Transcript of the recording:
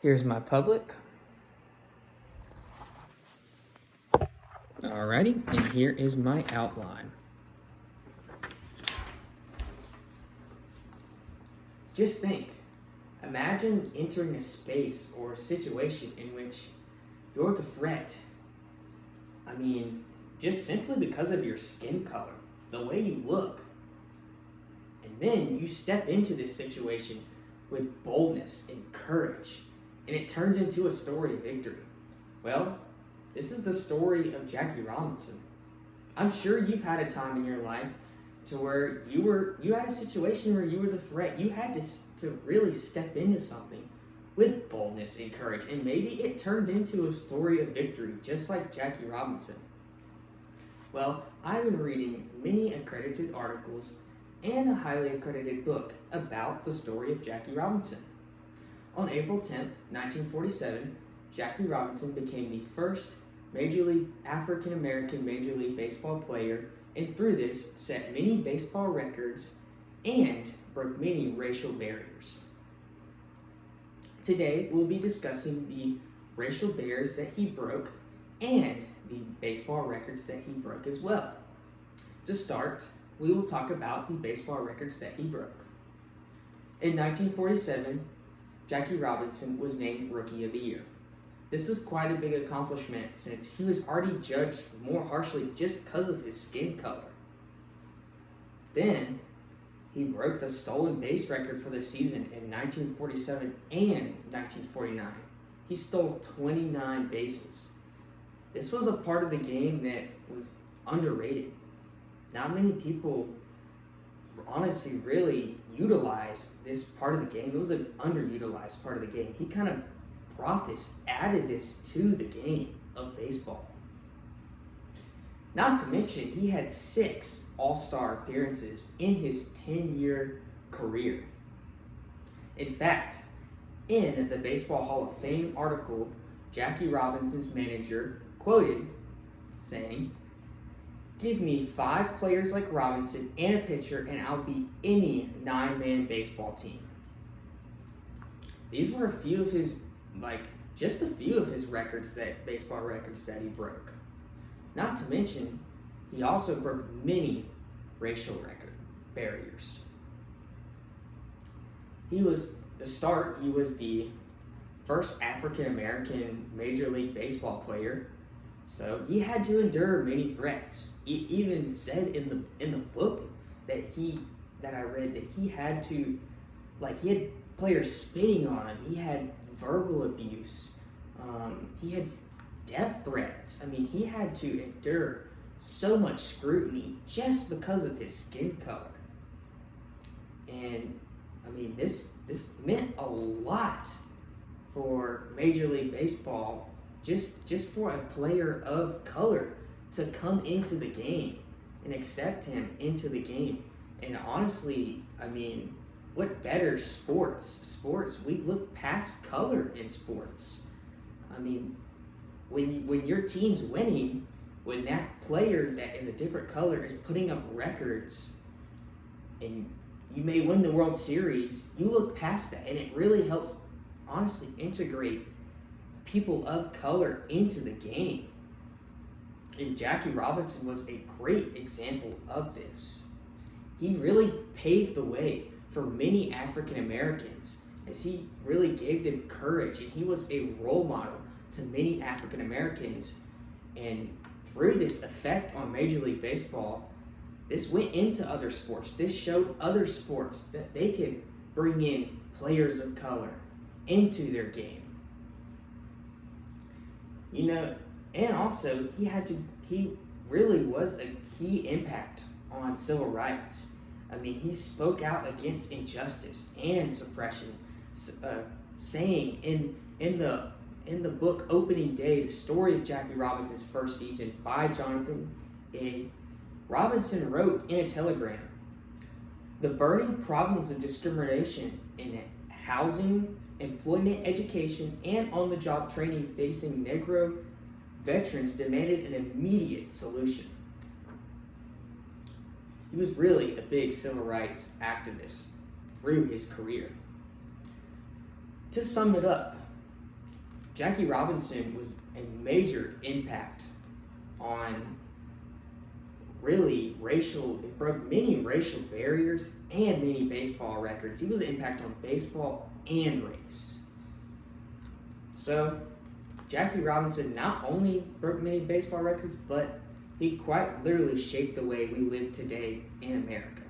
Here's my public. Alrighty, and here is my outline. Just think, imagine entering a space or a situation in which you're the threat. Just simply because of your skin color, the way you look. And then you step into this situation with boldness and courage, and it turns into a story of victory. Well, this is the story of Jackie Robinson. I'm sure you've had a time in your life to where you had a situation where you were the threat. You had to really step into something with boldness and courage, and maybe it turned into a story of victory, just like Jackie Robinson. Well, I've been reading many accredited articles and a highly accredited book about the story of Jackie Robinson. On April 10th, 1947, Jackie Robinson became the first African-American Major League Baseball player, and through this set many baseball records and broke many racial barriers. Today, we'll be discussing the racial barriers that he broke and the baseball records that he broke as well. To start, we will talk about the baseball records that he broke. In 1947, Jackie Robinson was named Rookie of the Year. This was quite a big accomplishment since he was already judged more harshly just because of his skin color. Then, he broke the stolen base record for the season in 1947 and 1949. He stole 29 bases. This was a part of the game that was underrated. Not many people honestly really utilized this part of the game. It was an underutilized part of the game. He kind of added this to the game of baseball. Not to mention, he had 6 All-Star appearances in his 10-year career. In fact, in the Baseball Hall of Fame article, Jackie Robinson's manager quoted saying, "Give me 5 players like Robinson and a pitcher, and I'll be any 9-man baseball team." These were just a few of his baseball records that he broke. Not to mention, he also broke many racial record barriers. He was the first African-American Major League Baseball player, so he had to endure many threats. He even said in the book that I read that he had players spitting on him. He had verbal abuse. He had death threats. He had to endure so much scrutiny just because of his skin color. And this meant a lot for Major League Baseball, just for a player of color to come into the game and accept him into the game. And honestly, what better sports, we look past color in sports. When your team's winning, when that player that is a different color is putting up records, and you may win the World Series, you look past that, and it really helps, honestly, integrate people of color into the game. And Jackie Robinson was a great example of this. He really paved the way for many African Americans, as he really gave them courage, and he was a role model to many African Americans. And through this effect on Major League Baseball, this went into other sports. This showed other sports that they could bring in players of color into their game. And also he really was a key impact on civil rights. He spoke out against injustice and suppression, saying in the book Opening Day, the story of Jackie Robinson's first season by Jonathan A. Robinson wrote in a telegram, "The burning problems of discrimination in housing, employment, education, and on-the-job training facing Negro veterans demanded an immediate solution." He was really a big civil rights activist through his career. To sum it up, Jackie Robinson was a major impact on really it broke many racial barriers and many baseball records. He was an impact on baseball and race. So, Jackie Robinson not only broke many baseball records, but he quite literally shaped the way we live today in America.